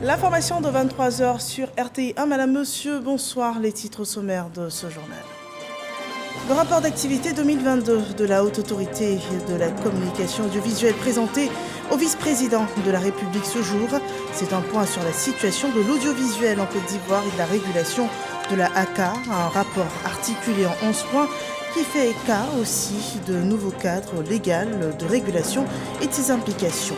L'information de 23 heures sur RTI1. Madame, monsieur, bonsoir. Les titres sommaires de ce journal. Le rapport d'activité 2022 de la Haute Autorité de la Communication Audiovisuelle présenté au vice-président de la République ce jour. C'est un point sur la situation de l'audiovisuel en Côte d'Ivoire et de la régulation de la ACA. Un rapport articulé en 11 points qui fait cas aussi de nouveaux cadres légaux de régulation et de ses implications.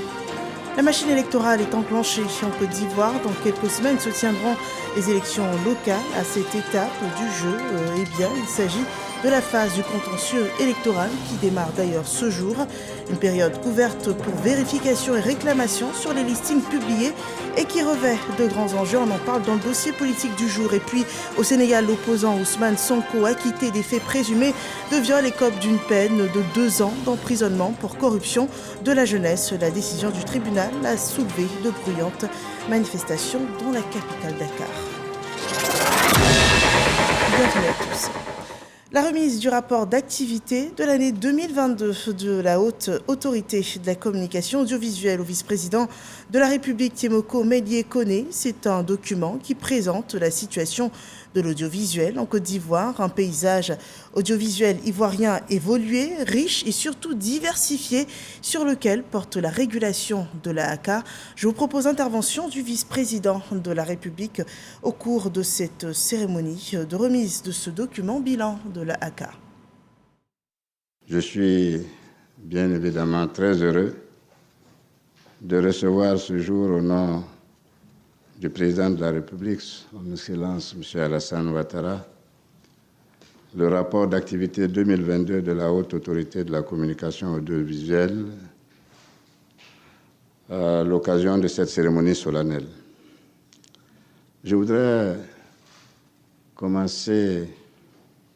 La machine électorale est enclenchée en Côte d'Ivoire. Dans quelques semaines se tiendront les élections locales. À cette étape du jeu, il s'agit de la phase du contentieux électoral qui démarre d'ailleurs ce jour. Une période ouverte pour vérification et réclamation sur les listings publiés et qui revêt de grands enjeux. On en parle dans le dossier politique du jour. Et puis au Sénégal, l'opposant Ousmane Sonko acquitté des faits présumés de viol écope d'une peine de 2 ans d'emprisonnement pour corruption de la jeunesse. La décision du tribunal a soulevé de bruyantes manifestations dans la capitale Dakar. Bienvenue à tous. La remise du rapport d'activité de l'année 2022 de la Haute Autorité de la Communication Audiovisuelle au vice-président de la République Tiemoko Médié Koné, c'est un document qui présente la situation de l'audiovisuel en Côte d'Ivoire, un paysage audiovisuel ivoirien évolué, riche et surtout diversifié sur lequel porte la régulation de la ACA. Je vous propose l'intervention du vice-président de la République au cours de cette cérémonie de remise de ce document bilan de la ACA. Je suis bien évidemment très heureux de recevoir ce jour au nom du président de la République, son Excellence M. Alassane Ouattara, le rapport d'activité 2022 de la Haute Autorité de la Communication Audiovisuelle à l'occasion de cette cérémonie solennelle. Je voudrais commencer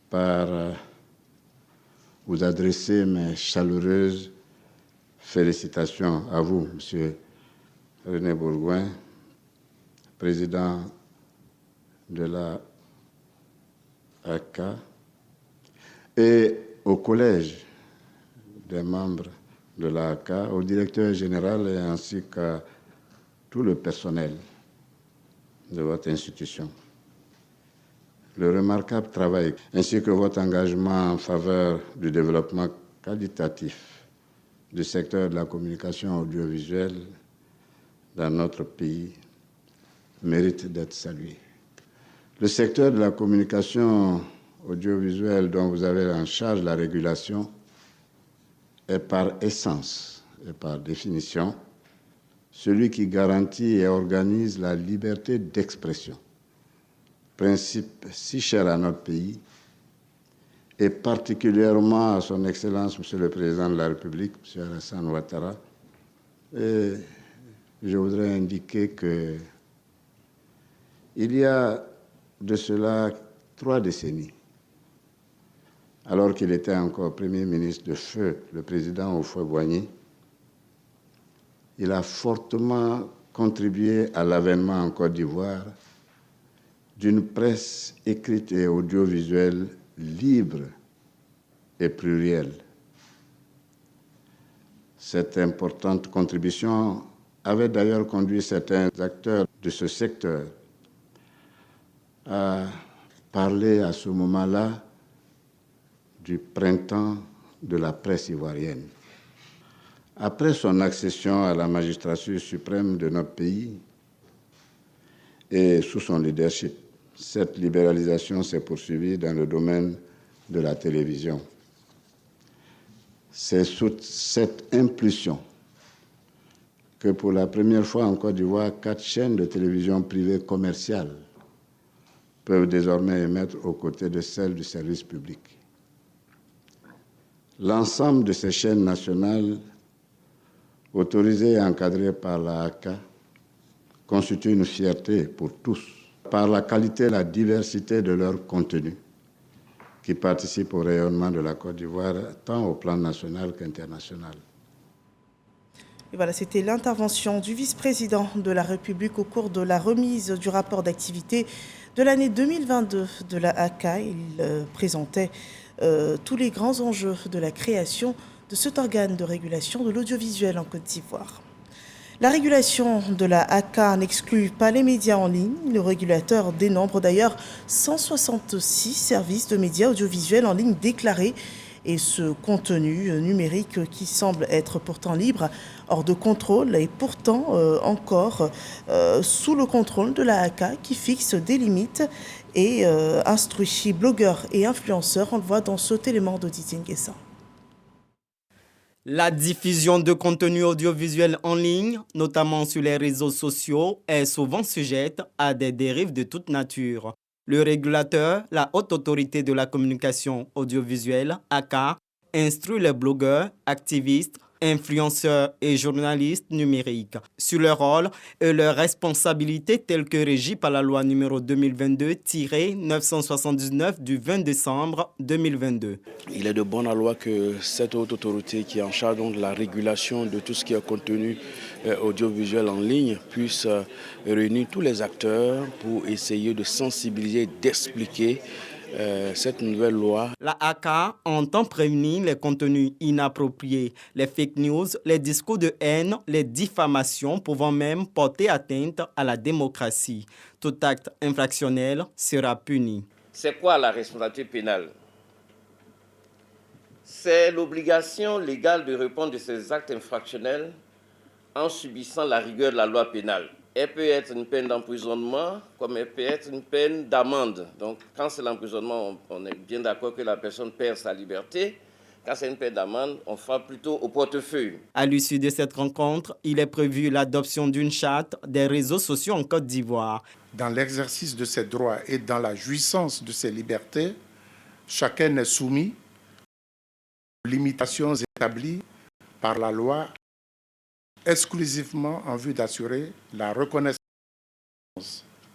par vous adresser mes chaleureuses félicitations à vous, M. René Bourgoin, président de la ACA, et au collège des membres de la ACA, au directeur général et ainsi qu'à tout le personnel de votre institution. Le remarquable travail ainsi que votre engagement en faveur du développement qualitatif du secteur de la communication audiovisuelle dans notre pays mérite d'être salué. Le secteur de la communication audiovisuelle dont vous avez en charge la régulation est par essence et par définition celui qui garantit et organise la liberté d'expression, principe si cher à notre pays et particulièrement à son Excellence, Monsieur le Président de la République, M. Alassane Ouattara. Et je voudrais indiquer que il y a de cela 3 décennies, alors qu'il était encore Premier ministre de feu, le président Houphouët-Boigny, il a fortement contribué à l'avènement en Côte d'Ivoire d'une presse écrite et audiovisuelle libre et plurielle. Cette importante contribution avait d'ailleurs conduit certains acteurs de ce secteur à parler à ce moment-là du printemps de la presse ivoirienne. Après son accession à la magistrature suprême de notre pays et sous son leadership, cette libéralisation s'est poursuivie dans le domaine de la télévision. C'est sous cette impulsion que pour la première fois en Côte d'Ivoire, 4 chaînes de télévision privées commerciales peuvent désormais émettre aux côtés de celles du service public. L'ensemble de ces chaînes nationales, autorisées et encadrées par la ACA, constitue une fierté pour tous, par la qualité et la diversité de leur contenu, qui participent au rayonnement de la Côte d'Ivoire, tant au plan national qu'international. Et voilà, c'était l'intervention du vice-président de la République au cours de la remise du rapport d'activité de l'année 2022 de la ACA. Il présentait tous les grands enjeux de la création de cet organe de régulation de l'audiovisuel en Côte d'Ivoire. La régulation de la AK n'exclut pas les médias en ligne. Le régulateur dénombre d'ailleurs 166 services de médias audiovisuels en ligne déclarés. Et ce contenu numérique qui semble être pourtant libre, hors de contrôle, est pourtant encore sous le contrôle de la AK qui fixe des limites et instruit blogueurs et influenceurs. On le voit dans cet élément de Didier Nguessan. La diffusion de contenu audiovisuel en ligne, notamment sur les réseaux sociaux, est souvent sujette à des dérives de toute nature. Le régulateur, la Haute Autorité de la Communication Audiovisuelle, AK, instruit les blogueurs, activistes, influenceurs et journalistes numériques sur leur rôle et leurs responsabilités telles que régies par la loi numéro 2022-979 du 20 décembre 2022. Il est de bonne loi que cette haute autorité qui est en charge de la régulation de tout ce qui est contenu audiovisuel en ligne puisse réunir tous les acteurs pour essayer de sensibiliser, d'expliquer cette nouvelle loi. La AK entend prévenir les contenus inappropriés, les fake news, les discours de haine, les diffamations pouvant même porter atteinte à la démocratie. Tout acte infractionnel sera puni. C'est quoi la responsabilité pénale? C'est l'obligation légale de répondre de ces actes infractionnels en subissant la rigueur de la loi pénale. Elle peut être une peine d'emprisonnement, comme elle peut être une peine d'amende. Donc, quand c'est l'emprisonnement, on est bien d'accord que la personne perd sa liberté. Quand c'est une peine d'amende, on frappe plutôt au portefeuille. À l'issue de cette rencontre, il est prévu l'adoption d'une charte des réseaux sociaux en Côte d'Ivoire. Dans l'exercice de ses droits et dans la jouissance de ses libertés, chacun est soumis aux limitations établies par la loi, exclusivement en vue d'assurer la reconnaissance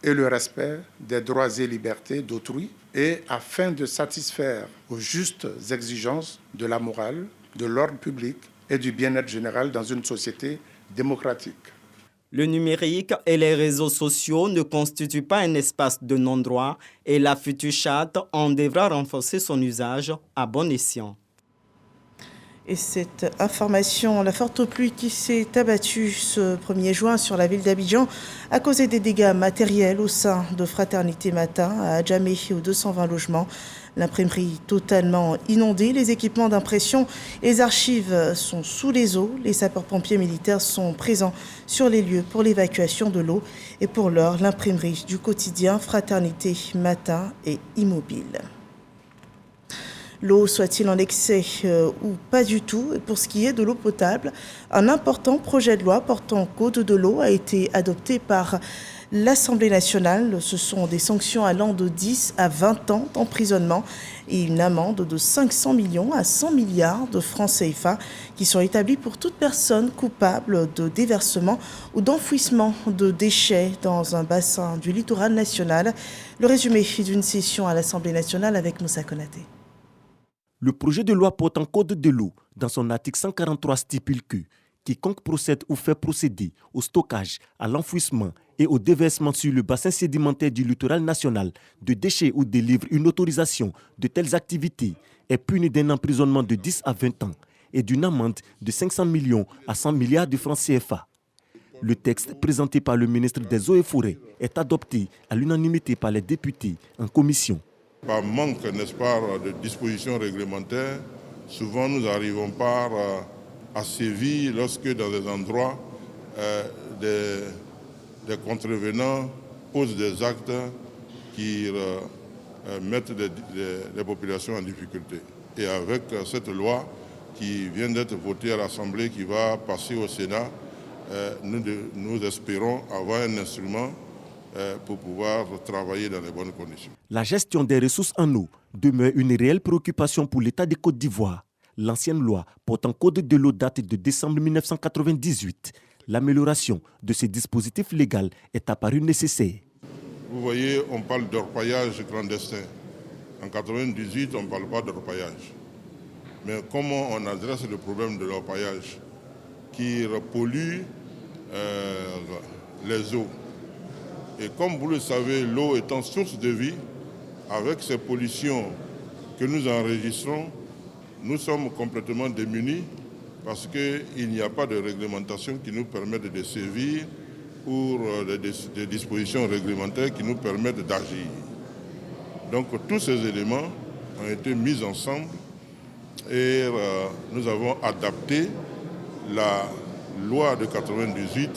et le respect des droits et libertés d'autrui et afin de satisfaire aux justes exigences de la morale, de l'ordre public et du bien-être général dans une société démocratique. Le numérique et les réseaux sociaux ne constituent pas un espace de non-droit et la future charte en devra renforcer son usage à bon escient. Et cette information, la forte pluie qui s'est abattue ce 1er juin sur la ville d'Abidjan a causé des dégâts matériels au sein de Fraternité Matin à Adjamé où 220 logements. L'imprimerie totalement inondée, les équipements d'impression et les archives sont sous les eaux. Les sapeurs-pompiers militaires sont présents sur les lieux pour l'évacuation de l'eau. Et pour l'heure, l'imprimerie du quotidien Fraternité Matin est immobile. L'eau soit-il en excès ou pas du tout. Et pour ce qui est de l'eau potable, un important projet de loi portant code de l'eau a été adopté par l'Assemblée nationale. Ce sont des sanctions allant de 10 à 20 ans d'emprisonnement et une amende de 500 millions à 100 milliards de francs CFA qui sont établis pour toute personne coupable de déversement ou d'enfouissement de déchets dans un bassin du littoral national. Le résumé d'une session à l'Assemblée nationale avec Moussa Konaté. Le projet de loi portant code de l'eau, dans son article 143, stipule que quiconque procède ou fait procéder au stockage, à l'enfouissement et au déversement sur le bassin sédimentaire du littoral national de déchets ou délivre une autorisation de telles activités est puni d'un emprisonnement de 10 à 20 ans et d'une amende de 500 millions à 100 milliards de francs CFA. Le texte présenté par le ministre des Eaux et Forêts est adopté à l'unanimité par les députés en commission. Par manque, n'est-ce pas, de dispositions réglementaires, souvent nous n'arrivons pas à sévir lorsque dans des endroits des contrevenants posent des actes qui mettent les populations en difficulté. Et avec cette loi qui vient d'être votée à l'Assemblée, qui va passer au Sénat, nous espérons avoir un instrument pour pouvoir travailler dans les bonnes conditions. La gestion des ressources en eau demeure une réelle préoccupation pour l'État de Côte d'Ivoire. L'ancienne loi portant code de l'eau date de décembre 1998. L'amélioration de ce dispositif légal est apparue nécessaire. Vous voyez, on parle d'orpaillage clandestin. En 1998, on ne parle pas d'orpaillage. Mais comment on adresse le problème de l'orpaillage qui pollue les eaux? Et comme vous le savez, l'eau étant source de vie, avec ces pollutions que nous enregistrons, nous sommes complètement démunis parce qu'il n'y a pas de réglementation qui nous permette de sévir ou des dispositions réglementaires qui nous permettent d'agir. Donc tous ces éléments ont été mis ensemble et nous avons adapté la loi de 1998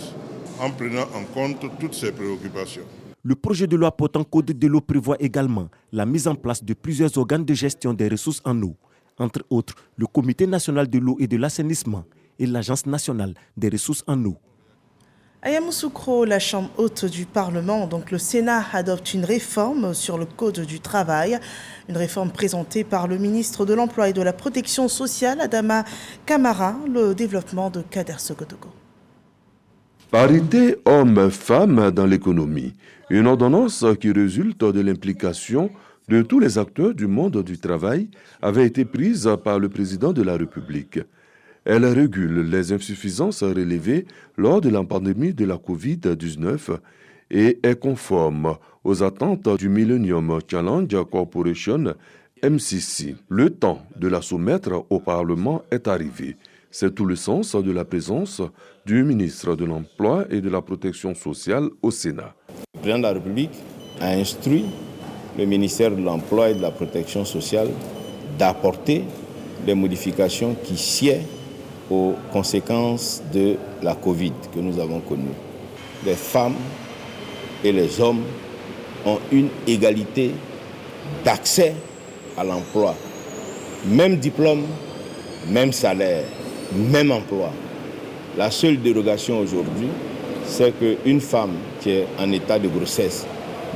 en prenant en compte toutes ces préoccupations. Le projet de loi portant code de l'eau prévoit également la mise en place de plusieurs organes de gestion des ressources en eau, entre autres le Comité national de l'eau et de l'assainissement et l'Agence nationale des ressources en eau. À Yamoussoukro, la Chambre haute du Parlement, donc le Sénat, adopte une réforme sur le Code du travail. Une réforme présentée par le ministre de l'Emploi et de la Protection sociale, Adama Kamara, le développement de Kader Sogodogo. Parité hommes-femmes dans l'économie. Une ordonnance qui résulte de l'implication de tous les acteurs du monde du travail avait été prise par le président de la République. Elle régule les insuffisances relevées lors de la pandémie de la Covid-19 et est conforme aux attentes du Millennium Challenge Corporation MCC. Le temps de la soumettre au Parlement est arrivé. C'est tout le sens de la présence du ministre de l'Emploi et de la Protection sociale au Sénat. Le président de la République a instruit le ministère de l'Emploi et de la Protection sociale d'apporter les modifications qui sied aux conséquences de la Covid que nous avons connue. Les femmes et les hommes ont une égalité d'accès à l'emploi. Même diplôme, même salaire, même emploi. La seule dérogation aujourd'hui, c'est qu'une femme qui est en état de grossesse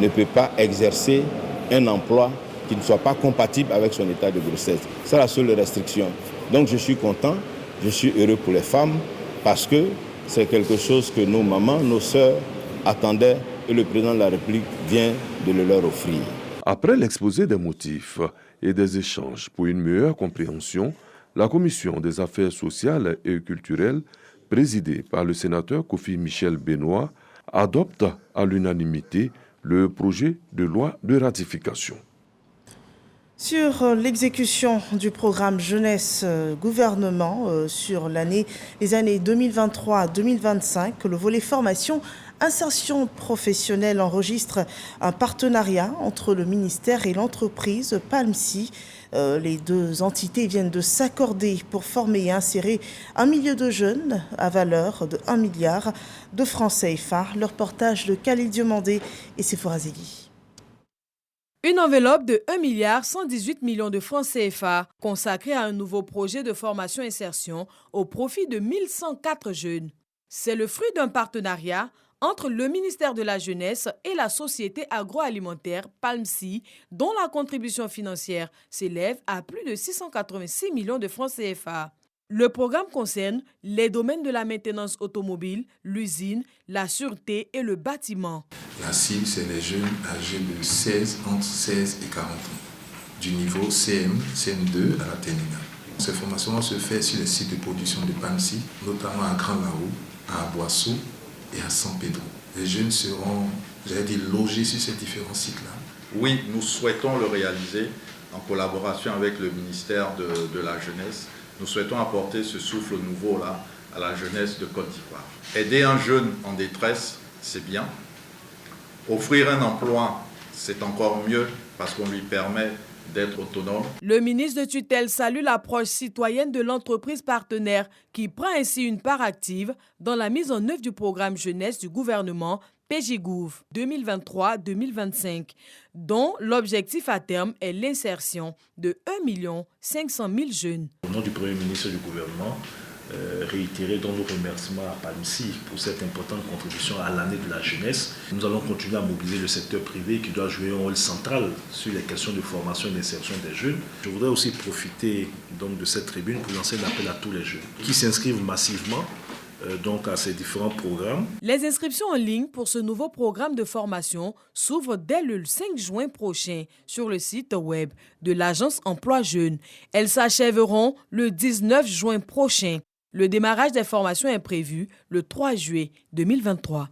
ne peut pas exercer un emploi qui ne soit pas compatible avec son état de grossesse. C'est la seule restriction. Donc je suis content. Je suis heureux pour les femmes parce que c'est quelque chose que nos mamans, nos sœurs attendaient et le président de la République vient de le leur offrir. Après l'exposé des motifs et des échanges pour une meilleure compréhension, la Commission des affaires sociales et culturelles, présidée par le sénateur Kofi Michel Benoît, adopte à l'unanimité le projet de loi de ratification. Sur l'exécution du programme jeunesse gouvernement sur les années 2023-2025, le volet formation insertion professionnelle enregistre un partenariat entre le ministère et l'entreprise Palmsi. Les deux entités viennent de s'accorder pour former et insérer un millier de jeunes à valeur de 1 milliard de francs CFA. Le reportage de Khalil Diomandé et Sephora Zegui. Une enveloppe de 1,118 milliard de francs CFA consacrée à un nouveau projet de formation-insertion au profit de 1104 jeunes. C'est le fruit d'un partenariat entre le ministère de la Jeunesse et la société agroalimentaire Palmsi, dont la contribution financière s'élève à plus de 686 millions de francs CFA. Le programme concerne les domaines de la maintenance automobile, l'usine, la sûreté et le bâtiment. La cible, c'est les jeunes âgés de entre 16 et 40 ans, du niveau CM, CM2 à la terminale. Ces formations se font sur les sites de production de Palmsi, notamment à Grand Lao, à Boisseau et à San Pedro. Les jeunes seront, logés sur ces différents sites-là. Oui, nous souhaitons le réaliser en collaboration avec le ministère de la Jeunesse. Nous souhaitons apporter ce souffle nouveau-là à la jeunesse de Côte d'Ivoire. Aider un jeune en détresse, c'est bien. Offrir un emploi, c'est encore mieux parce qu'on lui permet d'être autonome. Le ministre de tutelle salue l'approche citoyenne de l'entreprise partenaire qui prend ainsi une part active dans la mise en œuvre du programme jeunesse du gouvernement PJGouv 2023-2025, dont l'objectif à terme est l'insertion de 1 500 000 jeunes. Au nom du Premier ministre du gouvernement, réitérer nos remerciements à Palmsi pour cette importante contribution à l'année de la jeunesse. Nous allons continuer à mobiliser le secteur privé qui doit jouer un rôle central sur les questions de formation et d'insertion des jeunes. Je voudrais aussi profiter donc de cette tribune pour lancer un appel à tous les jeunes qui s'inscrivent massivement donc à ces différents programmes. Les inscriptions en ligne pour ce nouveau programme de formation s'ouvrent dès le 5 juin prochain sur le site web de l'Agence Emploi Jeunes. Elles s'achèveront le 19 juin prochain. Le démarrage des formations est prévu le 3 juillet 2023.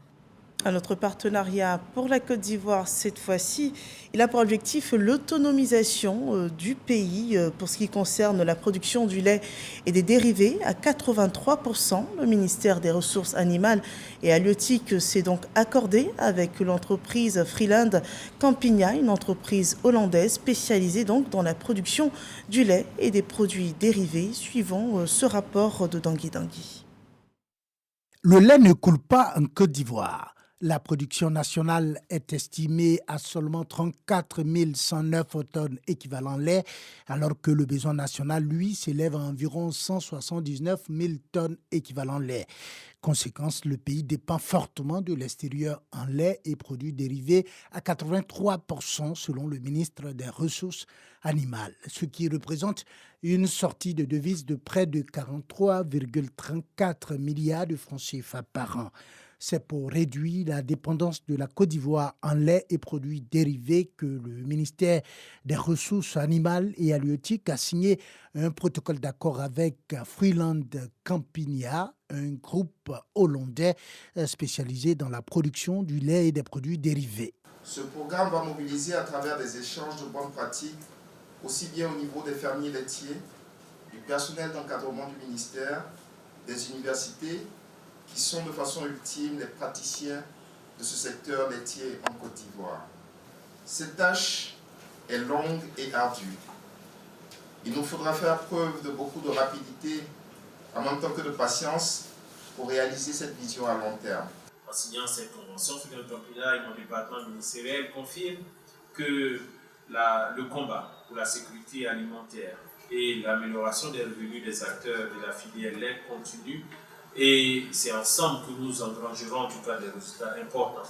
Un autre partenariat pour la Côte d'Ivoire, cette fois-ci, il a pour objectif l'autonomisation du pays pour ce qui concerne la production du lait et des dérivés à 83%. Le ministère des Ressources animales et halieutiques s'est donc accordé avec l'entreprise Freeland Campina, une entreprise hollandaise spécialisée donc dans la production du lait et des produits dérivés, suivant ce rapport de Dangui Dangui. Le lait ne coule pas en Côte d'Ivoire. La production nationale est estimée à seulement 34 109 tonnes équivalent lait, alors que le besoin national, lui, s'élève à environ 179 000 tonnes équivalent lait. Conséquence, le pays dépend fortement de l'extérieur en lait et produits dérivés à 83% selon le ministre des Ressources animales, ce qui représente une sortie de devises de près de 43,34 milliards de francs CFA par an. C'est pour réduire la dépendance de la Côte d'Ivoire en lait et produits dérivés que le ministère des Ressources animales et halieutiques a signé un protocole d'accord avec Freeland Campina, un groupe hollandais spécialisé dans la production du lait et des produits dérivés. Ce programme va mobiliser à travers des échanges de bonnes pratiques, aussi bien au niveau des fermiers laitiers, du personnel d'encadrement du ministère, des universités, qui sont de façon ultime les praticiens de ce secteur laitier en Côte d'Ivoire. Cette tâche est longue et ardue. Il nous faudra faire preuve de beaucoup de rapidité, en même temps que de patience, pour réaliser cette vision à long terme. En signant cette convention, Freeland Campina et mon département ministériel confirment que le combat pour la sécurité alimentaire et l'amélioration des revenus des acteurs de la filière lait continue. Et c'est ensemble que nous engrangerons en tout cas des résultats importants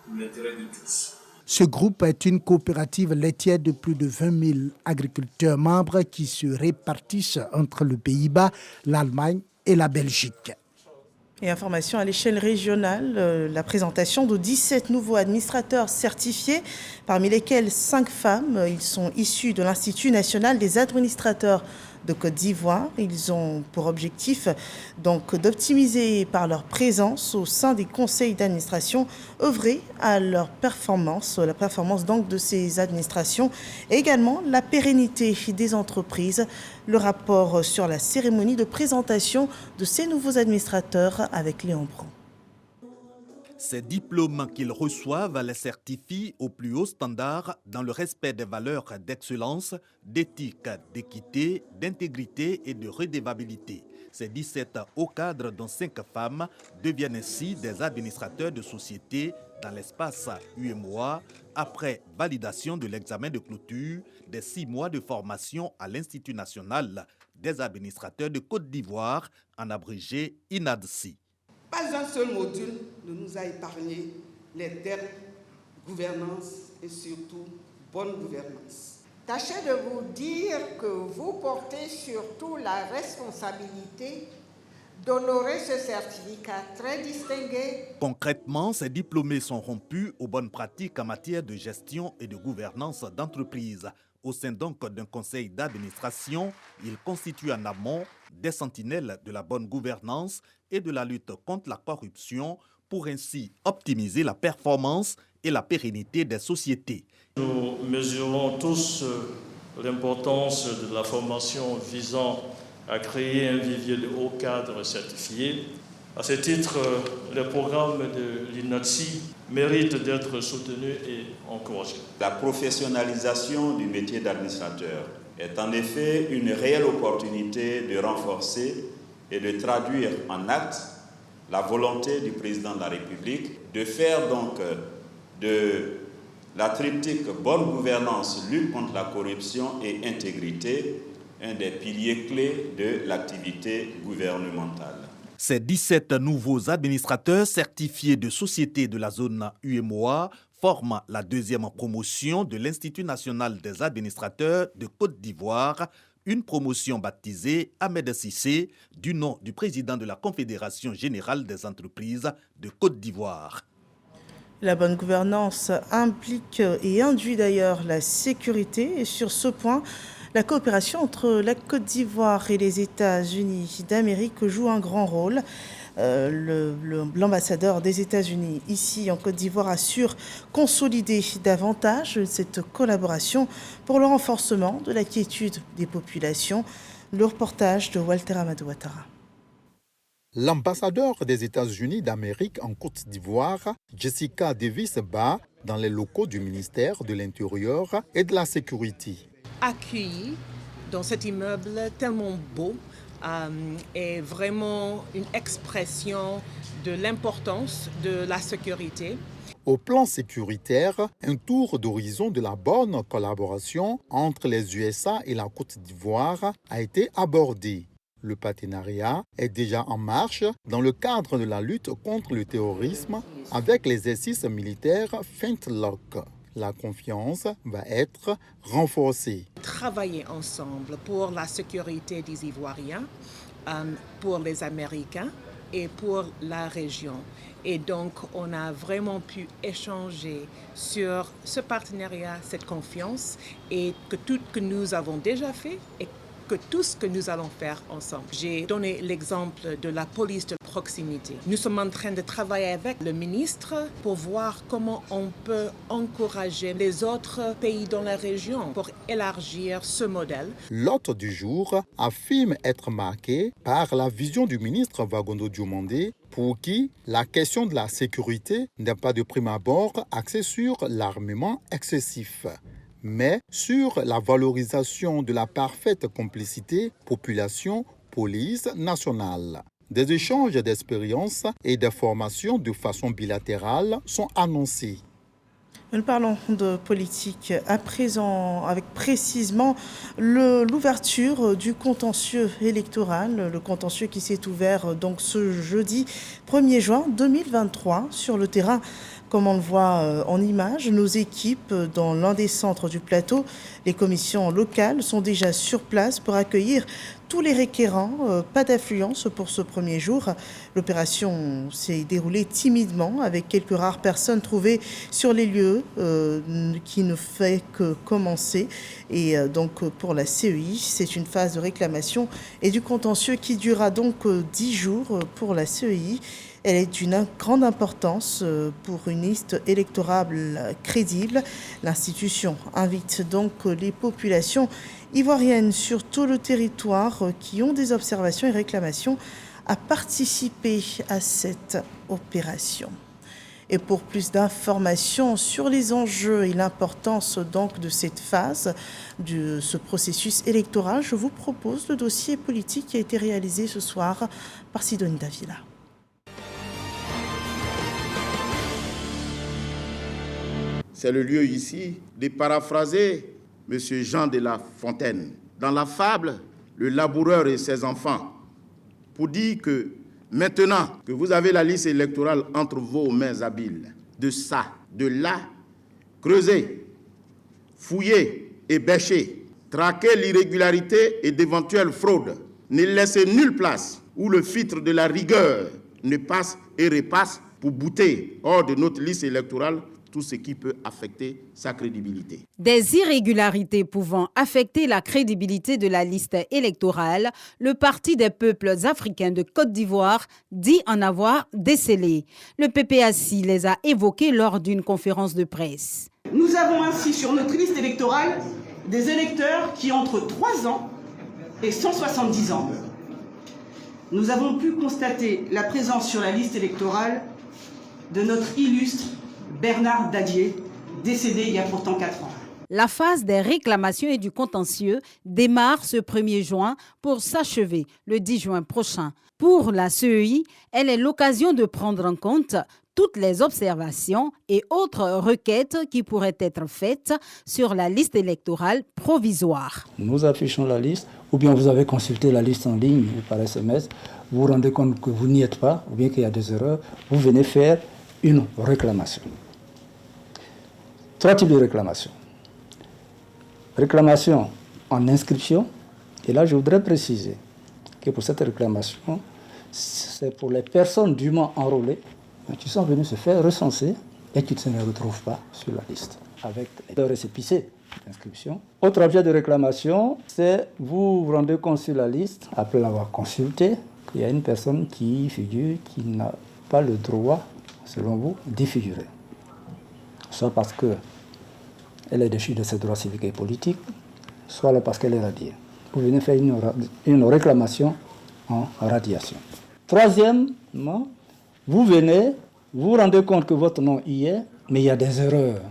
pour l'intérêt de tous. Ce groupe est une coopérative laitière de plus de 20 000 agriculteurs membres qui se répartissent entre le Pays-Bas, l'Allemagne et la Belgique. Et information à l'échelle régionale, la présentation de 17 nouveaux administrateurs certifiés, parmi lesquels 5 femmes. Ils sont issus de l'Institut national des administrateurs de Côte d'Ivoire. Ils ont pour objectif donc d'optimiser par leur présence au sein des conseils d'administration, œuvrer à leur performance, la performance donc de ces administrations et également la pérennité des entreprises. Le rapport sur la cérémonie de présentation de ces nouveaux administrateurs avec Léon Brand. Ces diplômes qu'ils reçoivent les certifient au plus haut standard dans le respect des valeurs d'excellence, d'éthique, d'équité, d'intégrité et de redevabilité. Ces 17 hauts cadres, dont 5 femmes, deviennent ainsi des administrateurs de société dans l'espace UEMOA après validation de l'examen de clôture des 6 mois de formation à l'Institut national des administrateurs de Côte d'Ivoire, en abrégé INADSI. Pas un seul module ne nous a épargné les termes gouvernance et surtout bonne gouvernance. Tâchez de vous dire que vous portez surtout la responsabilité d'honorer ce certificat très distingué. Concrètement, ces diplômés sont rompus aux bonnes pratiques en matière de gestion et de gouvernance d'entreprise. Au sein donc d'un conseil d'administration, ils constituent en amont des sentinelles de la bonne gouvernance et de la lutte contre la corruption pour ainsi optimiser la performance et la pérennité des sociétés. Nous mesurons tous l'importance de la formation visant à créer un vivier de hauts cadres certifiés. À ce titre, le programme de l'INADSI mérite d'être soutenu et encouragé. La professionnalisation du métier d'administrateur est en effet une réelle opportunité de renforcer et de traduire en actes la volonté du président de la République de faire donc de la triptyque bonne gouvernance, lutte contre la corruption et intégrité un des piliers clés de l'activité gouvernementale. Ces 17 nouveaux administrateurs certifiés de sociétés de la zone UEMOA forment la deuxième promotion de l'Institut national des administrateurs de Côte d'Ivoire, une promotion baptisée Ahmed Cissé, du nom du président de la Confédération générale des entreprises de Côte d'Ivoire. La bonne gouvernance implique et induit d'ailleurs la sécurité. Et sur ce point, la coopération entre la Côte d'Ivoire et les États-Unis d'Amérique joue un grand rôle. L'ambassadeur des États-Unis ici en Côte d'Ivoire assure consolider davantage cette collaboration pour le renforcement de la quiétude des populations. Le reportage de Walter Amadou Ouattara. L'ambassadeur des États-Unis d'Amérique en Côte d'Ivoire, Jessica Davis-Ba, dans les locaux du ministère de l'Intérieur et de la Sécurité. Accueilli dans cet immeuble tellement beau est vraiment une expression de l'importance de la sécurité. Au plan sécuritaire, un tour d'horizon de la bonne collaboration entre les USA et la Côte d'Ivoire a été abordé. Le partenariat est déjà en marche dans le cadre de la lutte contre le terrorisme avec l'exercice militaire Flintlock. La confiance va être renforcée. Travailler ensemble pour la sécurité des Ivoiriens, pour les Américains et pour la région. Et donc, on a vraiment pu échanger sur ce partenariat, cette confiance et que tout ce que nous avons déjà fait et que tout ce que nous allons faire ensemble. J'ai donné l'exemple de la police de proximité. Nous sommes en train de travailler avec le ministre pour voir comment on peut encourager les autres pays dans la région pour élargir ce modèle. L'hôte du jour affirme être marqué par la vision du ministre Wagondo Diomandé pour qui la question de la sécurité n'est pas de prime abord axée sur l'armement excessif, mais sur la valorisation de la parfaite complicité population-police nationale. Des échanges d'expériences et de formations de façon bilatérale sont annoncés. Nous parlons de politique à présent avec précisément l'ouverture du contentieux électoral, le contentieux qui s'est ouvert donc ce jeudi 1er juin 2023 sur le terrain. Comme on le voit en image, nos équipes dans l'un des centres du plateau, les commissions locales sont déjà sur place pour accueillir tous les requérants. Pas d'affluence pour ce premier jour. L'opération s'est déroulée timidement avec quelques rares personnes trouvées sur les lieux qui ne fait que commencer. Et donc pour la CEI, c'est une phase de réclamation et du contentieux qui durera donc 10 jours pour la CEI. Elle est d'une grande importance pour une liste électorale crédible. L'institution invite donc les populations ivoiriennes sur tout le territoire qui ont des observations et réclamations à participer à cette opération. Et pour plus d'informations sur les enjeux et l'importance donc de cette phase de ce processus électoral, je vous propose le dossier politique qui a été réalisé ce soir par Sidonie Davila. C'est le lieu ici de paraphraser M. Jean de La Fontaine dans la fable « Le laboureur et ses enfants » pour dire que maintenant que vous avez la liste électorale entre vos mains habiles, de ça, de là, creusez, fouillez et bêchez, traquez l'irrégularité et d'éventuelles fraudes. Ne laissez nulle place où le filtre de la rigueur ne passe et repasse pour bouter hors de notre liste électorale tout ce qui peut affecter sa crédibilité. Des irrégularités pouvant affecter la crédibilité de la liste électorale, le Parti des peuples africains de Côte d'Ivoire dit en avoir décelé. Le PPACI les a évoquées lors d'une conférence de presse. Nous avons ainsi sur notre liste électorale des électeurs qui ont entre 3 ans et 170 ans. Nous avons pu constater la présence sur la liste électorale de notre illustre Bernard Dadier, décédé il y a pourtant 4 ans. La phase des réclamations et du contentieux démarre ce 1er juin pour s'achever le 10 juin prochain. Pour la CEI, elle est l'occasion de prendre en compte toutes les observations et autres requêtes qui pourraient être faites sur la liste électorale provisoire. Nous affichons la liste, ou bien vous avez consulté la liste en ligne par SMS, vous vous rendez compte que vous n'y êtes pas, ou bien qu'il y a des erreurs, vous venez faire une réclamation. 3 types de réclamations. Réclamation en inscription, et là je voudrais préciser que pour cette réclamation, c'est pour les personnes dûment enrôlées qui sont venues se faire recenser et qui ne se retrouvent pas sur la liste, avec le récépissé d'inscription. Autre objet de réclamation, c'est vous vous rendez compte sur la liste, après l'avoir consulté, il y a une personne qui figure qui n'a pas le droit, selon vous, d'y figurer. Soit parce qu'elle est déchue de ses droits civiques et politiques, soit parce qu'elle est radiée. Vous venez faire une réclamation en radiation. Troisièmement, vous venez, vous vous rendez compte que votre nom y est, mais il y a des erreurs.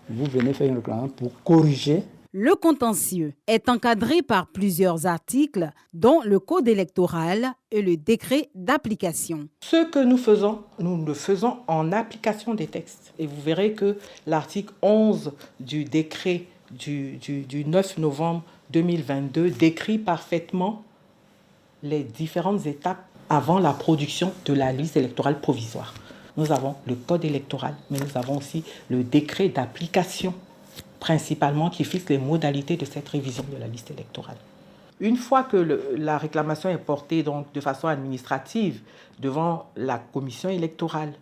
Vous venez faire une réclamation pour corriger. Le contentieux est encadré par plusieurs articles, dont le Code électoral et le décret d'application. Ce que nous faisons, nous le faisons en application des textes. Et vous verrez que l'article 11 du décret du 9 novembre 2022 décrit parfaitement les différentes étapes avant la production de la liste électorale provisoire. Nous avons le Code électoral, mais nous avons aussi le décret d'application, principalement qui fixe les modalités de cette révision de la liste électorale. Une fois que la réclamation est portée donc, de façon administrative devant la commission électorale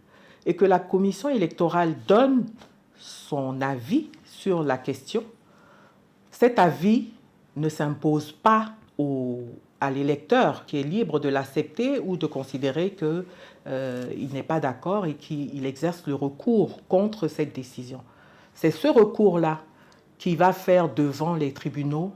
et que la commission électorale donne son avis sur la question, cet avis ne s'impose pas à l'électeur qui est libre de l'accepter ou de considérer qu'il n'est pas d'accord et qu'il exerce le recours contre cette décision. C'est ce recours-là qui va faire devant les tribunaux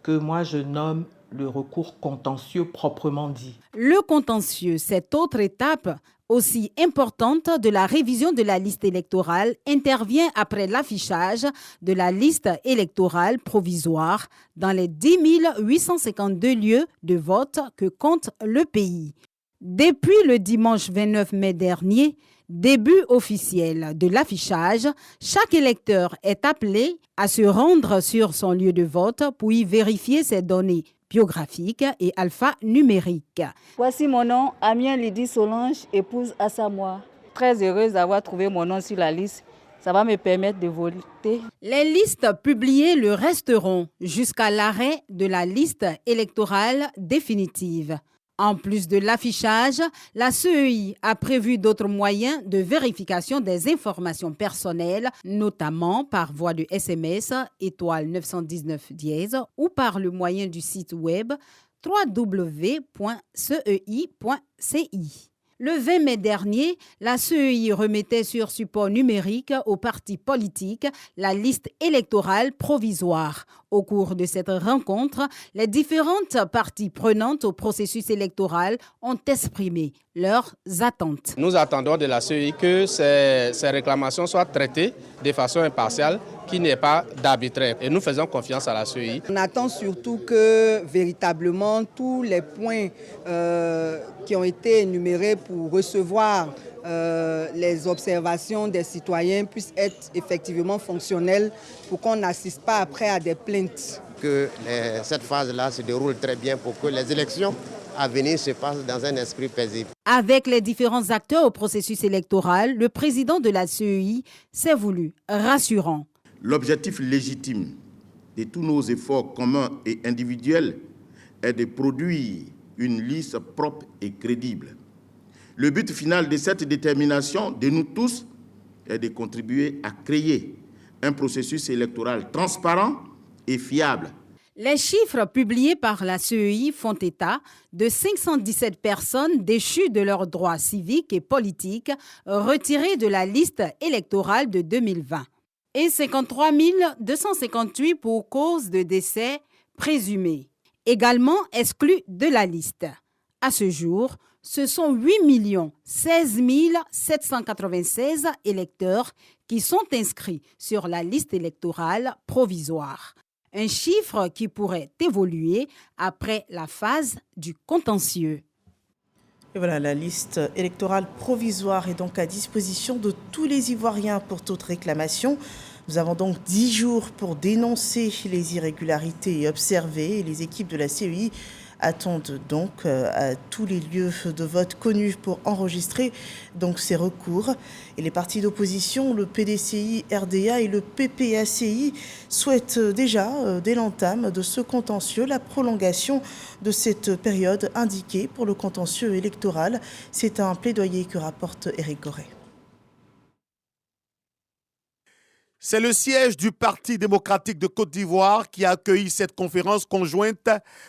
que moi je nomme le recours contentieux proprement dit. Le contentieux, cette autre étape aussi importante de la révision de la liste électorale, intervient après l'affichage de la liste électorale provisoire dans les 10 852 lieux de vote que compte le pays. Depuis le dimanche 29 mai dernier, début officiel de l'affichage, chaque électeur est appelé à se rendre sur son lieu de vote pour y vérifier ses données biographiques et alphanumériques. Voici mon nom, Amien Lydie Solange, épouse Assamoah. Très heureuse d'avoir trouvé mon nom sur la liste. Ça va me permettre de voter. Les listes publiées le resteront jusqu'à l'arrêt de la liste électorale définitive. En plus de l'affichage, la CEI a prévu d'autres moyens de vérification des informations personnelles, notamment par voie de SMS étoile 919 dièse ou par le moyen du site web www.cei.ci. Le 20 mai dernier, la CEI remettait sur support numérique aux partis politiques la liste électorale provisoire. Au cours de cette rencontre, les différentes parties prenantes au processus électoral ont exprimé leurs attentes. Nous attendons de la CEI que ces réclamations soient traitées de façon impartiale, qu'il n'y ait pas d'arbitraire. Et nous faisons confiance à la CEI. On attend surtout que véritablement tous les points qui ont été énumérés pour recevoir les observations des citoyens puissent être effectivement fonctionnelles pour qu'on n'assiste pas après à des plaintes. Que cette phase-là se déroule très bien pour que les élections à venir se passent dans un esprit paisible. Avec les différents acteurs au processus électoral, le président de la CEI s'est voulu rassurant. L'objectif légitime de tous nos efforts communs et individuels est de produire une liste propre et crédible. Le but final de cette détermination de nous tous est de contribuer à créer un processus électoral transparent et fiable. Les chiffres publiés par la CEI font état de 517 personnes déchues de leurs droits civiques et politiques retirées de la liste électorale de 2020 et 53 258 pour cause de décès présumés, également exclus de la liste. À ce jour, ce sont 8 16 796 électeurs qui sont inscrits sur la liste électorale provisoire. Un chiffre qui pourrait évoluer après la phase du contentieux. Et voilà, la liste électorale provisoire est donc à disposition de tous les Ivoiriens pour toute réclamation. Nous avons donc 10 jours pour dénoncer les irrégularités observées et les équipes de la CEI attendent donc à tous les lieux de vote connus pour enregistrer donc ces recours. Et les partis d'opposition, le PDCI, RDA et le PPACI souhaitent déjà, dès l'entame de ce contentieux, la prolongation de cette période indiquée pour le contentieux électoral. C'est un plaidoyer que rapporte Éric Goret. C'est le siège du Parti démocratique de Côte d'Ivoire qui a accueilli cette conférence conjointe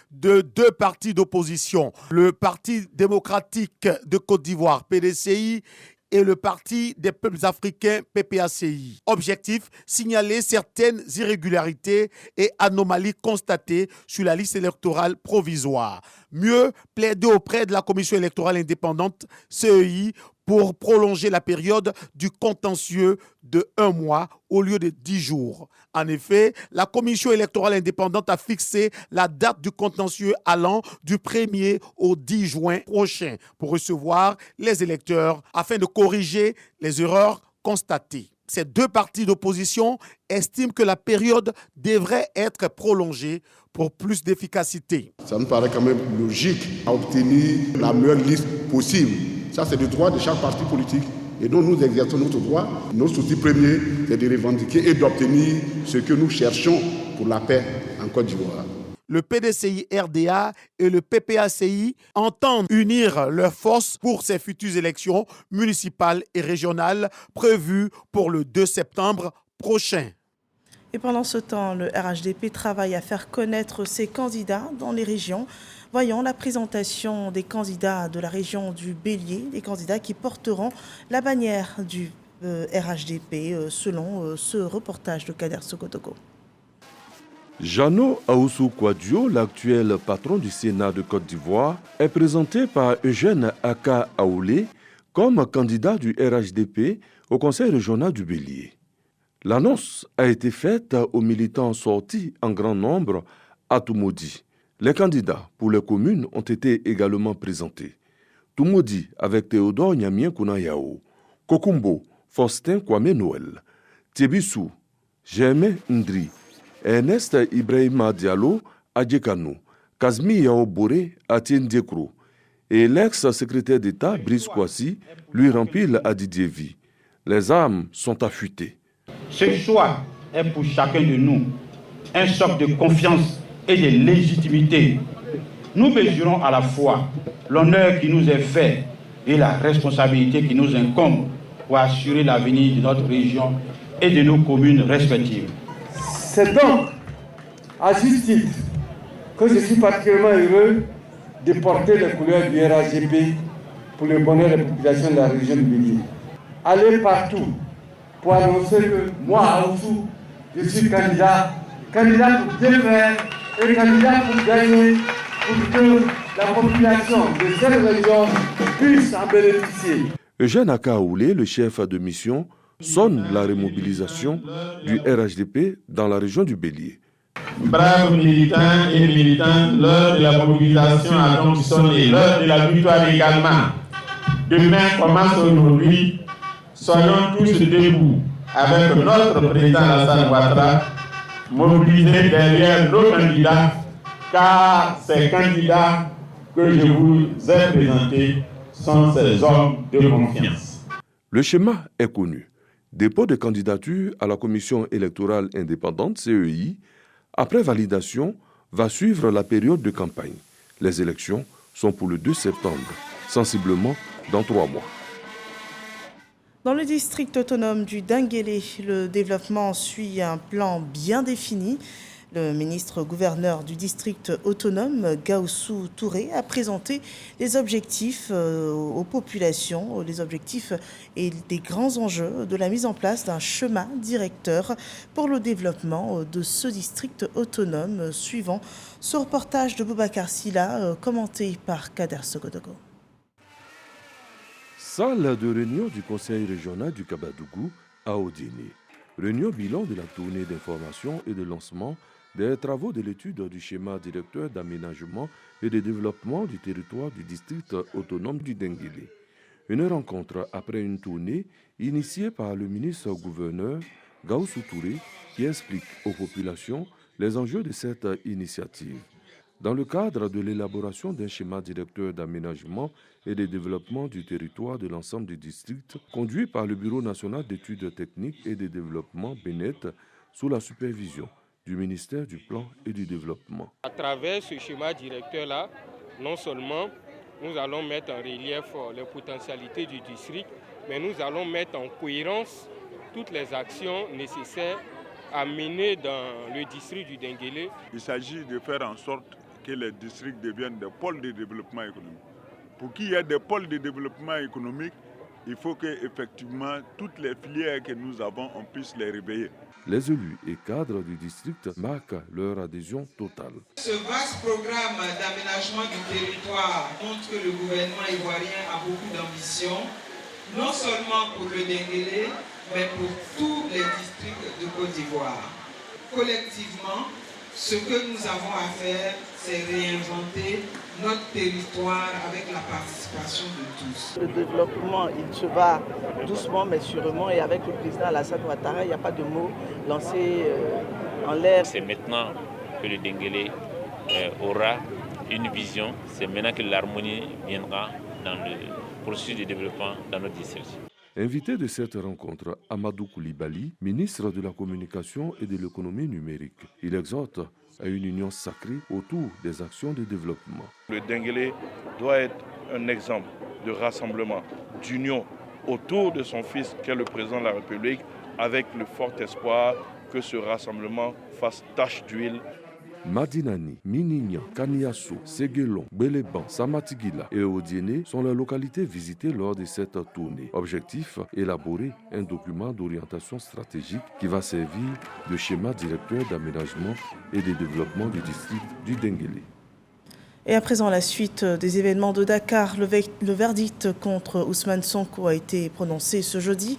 de deux partis d'opposition. Le Parti démocratique de Côte d'Ivoire, PDCI, et le Parti des peuples africains, PPACI. Objectif, signaler certaines irrégularités et anomalies constatées sur la liste électorale provisoire. Mieux, plaider auprès de la Commission électorale indépendante, CEI, pour prolonger la période du contentieux de 1 mois au lieu de 10 jours. En effet, la Commission électorale indépendante a fixé la date du contentieux allant du 1er au 10 juin prochain pour recevoir les électeurs afin de corriger les erreurs constatées. Ces deux partis d'opposition estiment que la période devrait être prolongée pour plus d'efficacité. Ça me paraît quand même logique à obtenir la meilleure liste possible. Ça, c'est le droit de chaque parti politique. Et donc, nous exerçons notre droit. Notre souci premier, c'est de revendiquer et d'obtenir ce que nous cherchons pour la paix en Côte d'Ivoire. Le PDCI-RDA et le PPACI entendent unir leurs forces pour ces futures élections municipales et régionales prévues pour le 2 septembre prochain. Et pendant ce temps, le RHDP travaille à faire connaître ses candidats dans les régions. Voyons la présentation des candidats de la région du Bélier, les candidats qui porteront la bannière du RHDP selon ce reportage de Kader Sokotogo. Jeannot Aoussou Kouadio, l'actuel patron du Sénat de Côte d'Ivoire, est présenté par Eugène Aka Aoulé comme candidat du RHDP au Conseil régional du Bélier. L'annonce a été faite aux militants sortis en grand nombre à Toumoudi. Les candidats pour les communes ont été également présentés. Toumoudi avec Théodore Nyamien Kounayao, Kokumbo, Faustin Kwame Noël, Tébissou, Germain Ndri, Ernest Ibrahima Diallo à Djekano, Kazmi Yao Boré à Tiendekro et l'ex-secrétaire d'État Brice Kwasi lui rempile à Didievi. Les armes sont affûtées. Ce choix est pour chacun de nous un socle de confiance et de légitimité. Nous mesurons à la fois l'honneur qui nous est fait et la responsabilité qui nous incombe pour assurer l'avenir de notre région et de nos communes respectives. C'est donc à ce titre que je suis particulièrement heureux de porter les couleurs du RHDP pour le bonheur des populations de la région du Bélier. Aller partout pour annoncer que moi, Aoussou, je suis candidat pour bien faire et candidat pour gagner, pour que la population de cette région puisse en bénéficier. Eugène Akaoulé, le chef de mission, sonne la remobilisation du RHDP dans la région du Bélier. Braves militants et militantes, l'heure de la mobilisation a donc sonné, l'heure de la victoire également. Demain commence aujourd'hui, soyons tous debout avec notre président Alassane Ouattara, mobilisés derrière nos candidats, car ces candidats que je vous ai présentés sont ces hommes de confiance. Le schéma est connu. Dépôt de candidature à la Commission électorale indépendante, CEI. Après validation, va suivre la période de campagne. Les élections sont pour le 2 septembre, sensiblement dans 3 mois. Dans le district autonome du Denguélé, le développement suit un plan bien défini. Le ministre-gouverneur du district autonome, Gaoussou Touré, a présenté les objectifs aux populations, les objectifs et des grands enjeux de la mise en place d'un schéma directeur pour le développement de ce district autonome, suivant ce reportage de Boubacar Silla, commenté par Kader Sogodogo. Salle de réunion du Conseil régional du Kabadougou à Odéné. Réunion bilan de la tournée d'information et de lancement des travaux de l'étude du schéma directeur d'aménagement et de développement du territoire du district autonome du Denguélé. Une rencontre après une tournée initiée par le ministre-gouverneur Gaoussou Touré qui explique aux populations les enjeux de cette initiative. Dans le cadre de l'élaboration d'un schéma directeur d'aménagement et de développement du territoire de l'ensemble du district, conduit par le Bureau national d'études techniques et de développement BNET sous la supervision du ministère du Plan et du Développement. À travers ce schéma directeur-là, non seulement nous allons mettre en relief les potentialités du district, mais nous allons mettre en cohérence toutes les actions nécessaires à mener dans le district du Denguélé. Il s'agit de faire en sorte que les districts deviennent des pôles de développement économique. Pour qu'il y ait des pôles de développement économique, il faut qu'effectivement toutes les filières que nous avons, on puisse les réveiller. Les élus et cadres du district marquent leur adhésion totale. Ce vaste programme d'aménagement du territoire montre que le gouvernement ivoirien a beaucoup d'ambition, non seulement pour le Denguélé, mais pour tous les districts de Côte d'Ivoire. Collectivement, ce que nous avons à faire, c'est réinventer notre territoire avec la participation de tous. Le développement, il se va doucement mais sûrement, et avec le président Alassane Ouattara, il n'y a pas de mots lancés en l'air. C'est maintenant que le Denguélé aura une vision, c'est maintenant que l'harmonie viendra dans le processus de développement dans notre district. Invité de cette rencontre, Amadou Koulibaly, ministre de la Communication et de l'Économie numérique. Il exhorte à une union sacrée autour des actions de développement. Le Denguélé doit être un exemple de rassemblement, d'union autour de son fils qu'est le président de la République, avec le fort espoir que ce rassemblement fasse tache d'huile. Madinani, Minignan, Kaniasso, Séguélon, Béléban, Samatigila et Odiéné sont les localités visitées lors de cette tournée. Objectif, élaborer un document d'orientation stratégique qui va servir de schéma directeur d'aménagement et de développement du district du Denguélé. Et à présent, la suite des événements de Dakar. Le verdict contre Ousmane Sonko a été prononcé ce jeudi.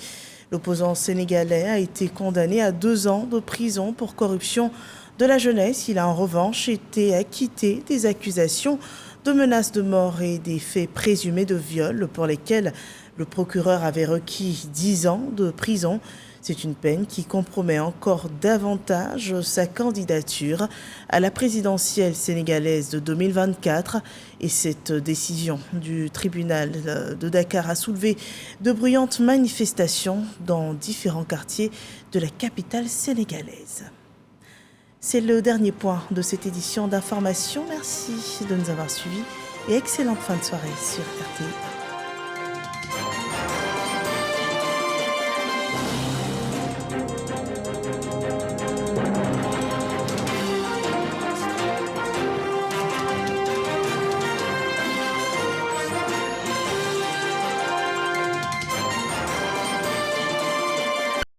L'opposant sénégalais a été condamné à 2 ans de prison pour corruption de la jeunesse. Il a en revanche été acquitté des accusations de menaces de mort et des faits présumés de viol pour lesquels le procureur avait requis 10 ans de prison. C'est une peine qui compromet encore davantage sa candidature à la présidentielle sénégalaise de 2024. Et cette décision du tribunal de Dakar a soulevé de bruyantes manifestations dans différents quartiers de la capitale sénégalaise. C'est le dernier point de cette édition d'information. Merci de nous avoir suivis et excellente fin de soirée sur RTI.